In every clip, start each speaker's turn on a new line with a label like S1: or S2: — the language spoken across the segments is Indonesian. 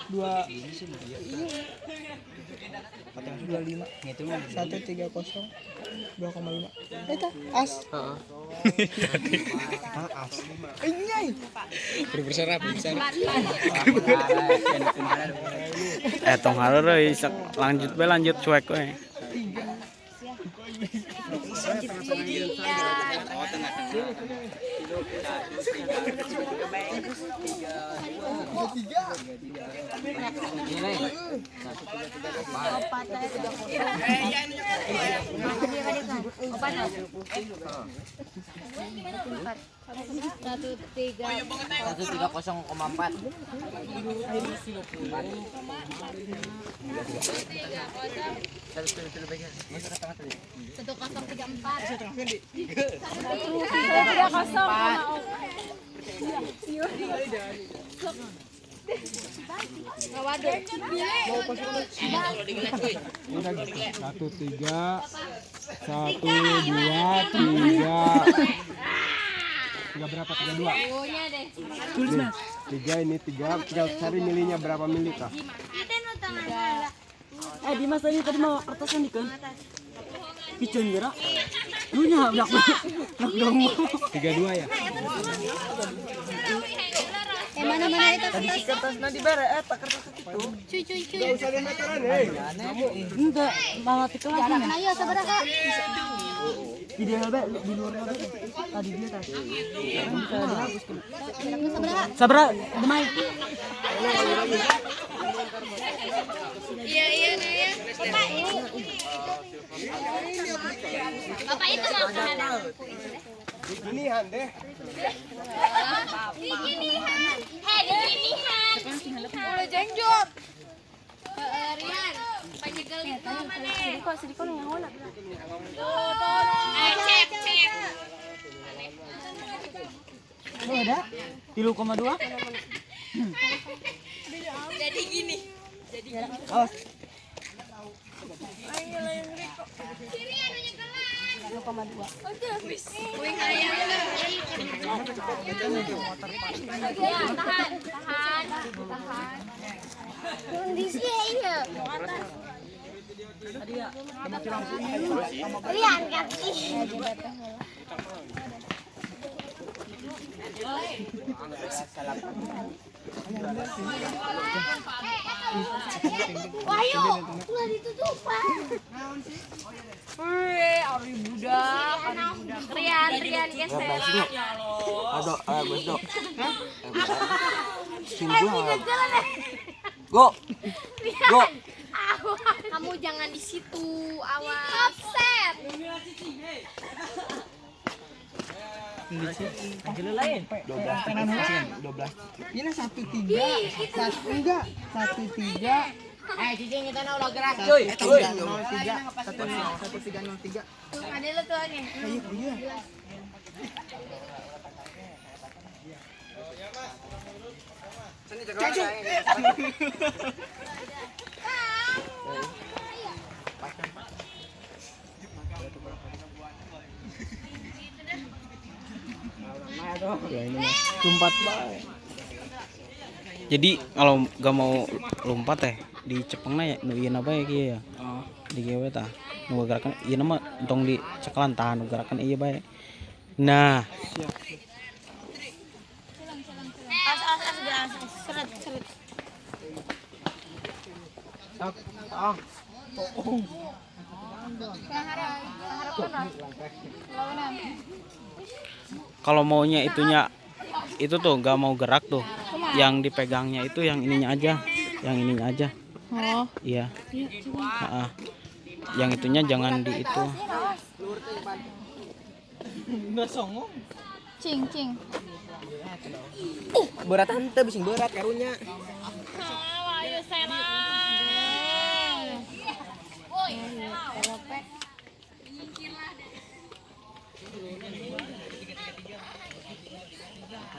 S1: 25 130 2,5 eta as as ini
S2: berserap
S3: Tong hareureuy lanjut bae lanjut cuek we.
S1: Satu tiga berapa 32 tiga ini tiga tinggal cari milinya berapa mili kah
S4: Dimas tadi mau kertasnya nih kan Picun gerak lunya blak dong
S1: 32 ya
S5: Mana itu
S4: tadi si kertas nanti bare tak kertas itu
S5: cuy
S1: nggak usah ada meteran
S4: enggak malah itu lagi
S5: jalan ayo seberapa kak
S4: di dia di luar tadi dia tadi bisa dihapus kan
S5: seberapa
S4: sabra demai
S5: iya Naya bapak itu mau
S1: diginihan deh
S5: diginihan udah jenjot Rian penyegal itu mana kok sedikit yang mana cek
S4: oh ada 3,2
S5: jadi gini
S4: awas
S5: kondisi ya Rian kaki Wahyu, nggak ditutupan.
S6: Wih, Ari budak.
S5: Rian geser.
S4: aduh besok
S5: Go.
S4: go
S5: Kamu jangan di situ, awas. Offset.
S4: lain
S1: 12 ini 1-3
S4: cicing kita udah gerak cuy
S1: 1303
S5: Ada lo tuh nih.
S1: lompat bae
S3: Jadi kalau gak mau lompat di cepengna ya nu ieu na bae kieu ya. Di gewe tah. Nu gerakan ieu mah entong di cekelan tahan nu gerakan ieu bae. Nah,
S5: Seret.
S3: kalau maunya itunya itu tuh gak mau gerak tuh. Yang dipegangnya itu yang ininya aja. Yang ininya aja.
S6: Oh,
S3: Iya. Heeh. Yang itunya jangan di itu.
S1: nggak songong
S6: cing.
S4: berat tante bising berat karunya
S6: Ayo senang.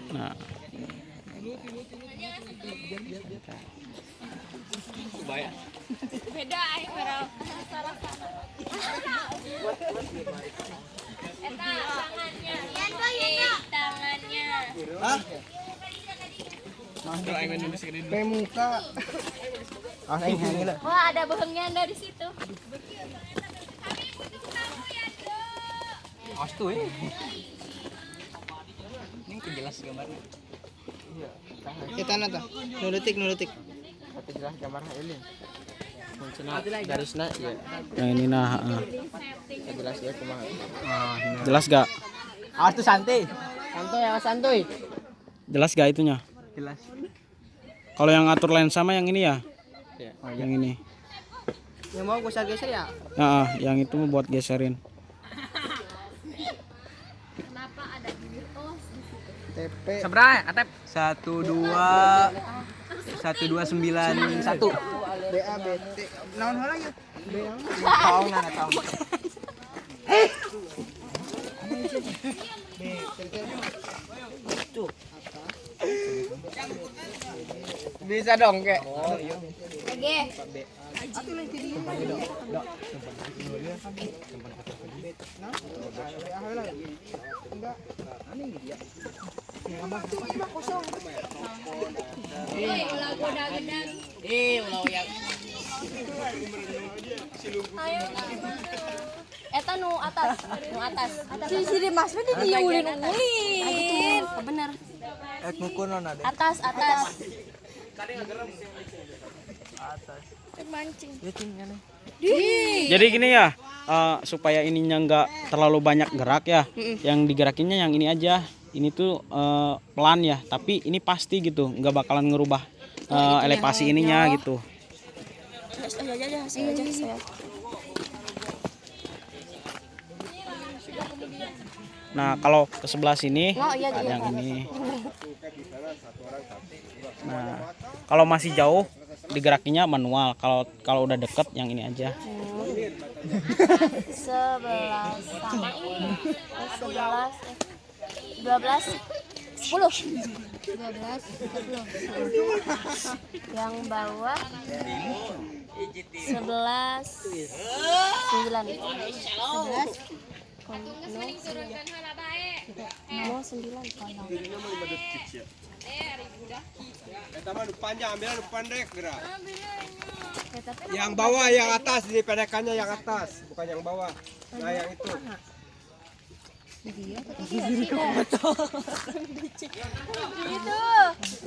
S3: Nah,
S6: Beda aing Farel.
S5: Tangannya.
S6: Tangannya.
S1: Kayak muka. Ah, aing hangil.
S5: Wah, ada bohongnya Anda di situ.
S3: Astu ini jelas gambarnya.
S1: Kita nata.
S3: Nuletik.
S1: Tapi jelas gambarnya ini. Garisna ya.
S3: Yang ini nah,
S1: Jelas ya kumaha.
S3: jelas gak?
S1: Awas tuh santai. Santuy.
S3: Jelas gak itunya?
S1: Jelas.
S3: Kalau yang atur lensa sama yang ini ya?
S1: Ya.
S3: Yang ini.
S1: Yang mau gue geser ya.
S3: Yang itu mau buat geserin.
S5: Kenapa ada bibir os di situ?
S1: TP.
S3: Seberapa Atep? 1291.
S1: BABT. Naon heula ya? Taong nana taong. Bisa dong kek.
S5: Oke. Ulah goda gedang.
S4: Ulah yang
S5: Ayo. Eta nu atas. Si Dimas mah diulin-ulin. Bener.
S1: Ngukur non ada.
S5: Atas. Mancing.
S3: Jadi gini ya, supaya ininya nggak terlalu banyak gerak ya, yang digerakinnya yang ini aja. Ini tuh pelan ya, tapi ini pasti gitu, nggak bakalan ngerubah elevasi ininya gitu. Nah kalau ke sebelah sini ada yang ini. Nah kalau masih jauh digerakinya manual. Kalau udah deket yang ini aja.
S5: 11 sama ini. 12 10 yang bawah 11
S1: Panjang ambil pendek gerak. Yang bawah yang atas dipedekannya yang atas, bukan yang bawah. Nah yang itu.
S5: Gitu.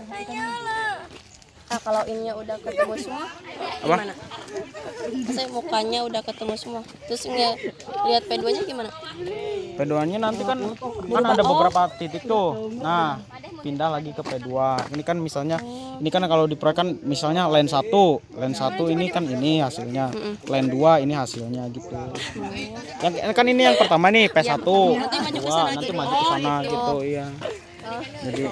S5: Hanyalah. Nah, kalau ininya udah ketemu semua, gimana? Saya mukanya udah ketemu semua. Terus lihat P2-nya gimana?
S3: P2-nya nanti kan ada beberapa titik tuh. Nah, pindah lagi ke P2. Ini kan misalnya ini kan kalau di proyek kan misalnya line 1 ini kan ini hasilnya. Line 2 ini hasilnya gitu. Yang kan ini yang pertama nih P1. Nanti maju ke sana gitu, iya. Jadi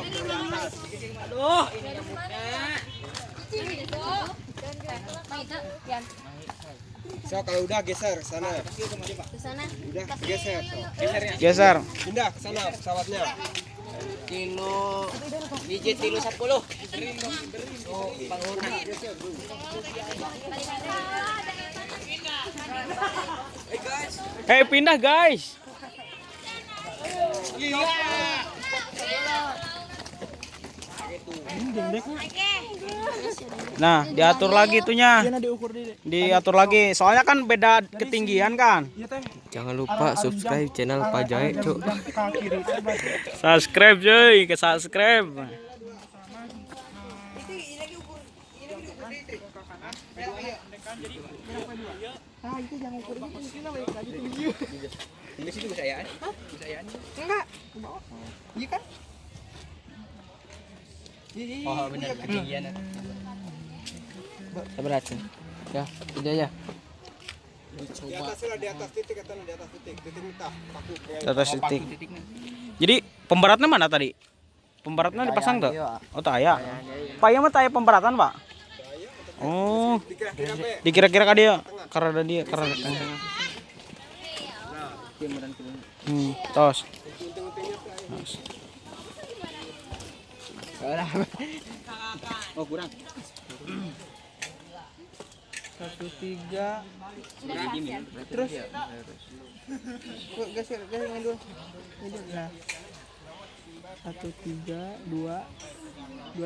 S1: So kalau udah geser ke sana.
S5: Ke sana.
S1: Udah geser. So.
S3: geser.
S1: Pindah ke sana pesawatnya.
S4: digit 10.
S3: Hei pindah guys. Nah diatur lagi itunya. Diatur lagi. Soalnya kan beda ketinggian kan.
S1: Jangan lupa subscribe channel Pak Jae, Cuk.
S3: Subscribe cuy, ke subscribe.
S1: Di situ bisa ya? Enggak. Iya kan?
S4: Oh benar ketinggian.
S3: Seberat sih. Ya, ini aja.
S1: Di atas titik atau di atas titik. Titik mentah, paku.
S3: Di atas titik. Jadi pemberatnya mana tadi? Pemberatnya dipasang tuh? Oh taya. Paya mah taya pemberatan pak? Oh. Dikira-kira kan dia karena dia karena. Tos.
S1: Oh kurang. 1-3. Terus. Geser dulu. Nah.
S4: 1, 3, 2, 25. 1, 3,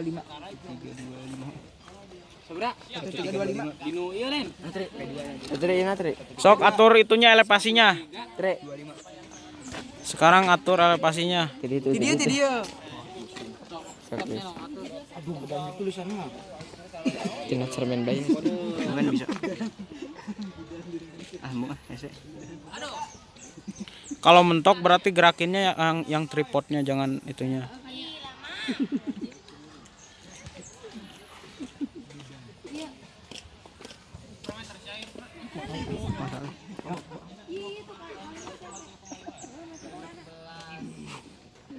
S4: 2, 5. Dino iya nen. Tri.
S3: Sok atur itunya elevasinya.
S4: Tri.
S3: Sekarang atur elevasinya.
S4: Dia.
S3: Aduh, banyak tulisannya.
S4: Tinggal cermin bayi.
S3: Jangan bisa. Kalau mentok berarti gerakinnya yang tripodnya, jangan itunya.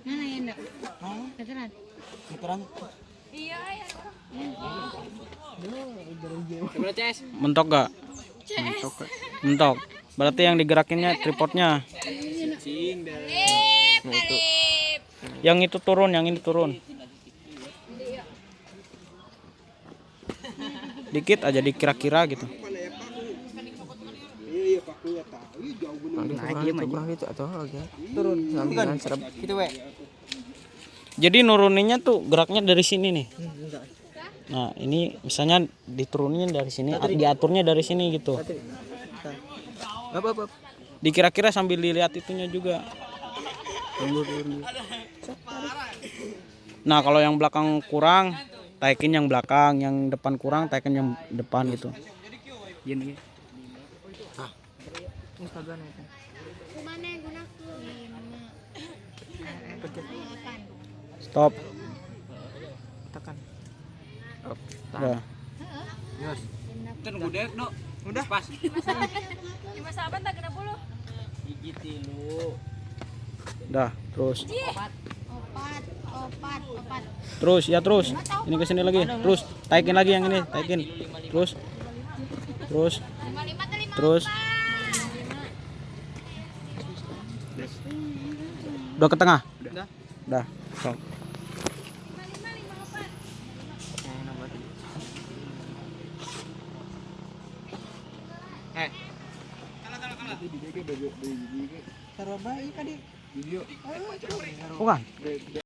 S6: Mana ya ndak? Keteran.
S3: Mentok gak? Mentok. Berarti yang digerakinnya tripodnya. Yang itu turun, yang ini turun. Dikit aja dikira-kira gitu.
S1: Iya pakunya tahu. Ih, jauh bener.
S4: Kurang itu atau agak turun sambilan serap.
S1: Gitu we.
S3: Jadi nuruninnya tuh geraknya dari sini nih. Nah, ini misalnya diturunin dari sini, diaturnya dari sini gitu.
S4: Apa?
S3: Dikira-kira sambil dilihat itunya juga. Nah, kalau yang belakang kurang, taikin yang belakang, yang depan kurang, taikin yang depan gitu.
S4: Gini.
S3: Stop.
S4: Tekan.
S3: Udah.
S4: Udah pas.
S6: Lima sahabat tak kena bulu.
S3: Udah, terus.
S6: Opat.
S3: Terus, ya terus. Ini ke sini lagi. Terus, taikin lagi yang ini, taikin. Terus. Terus. Udah ke tengah? Udah. Sok.
S4: Taruh bayi tadi.
S3: Bukan.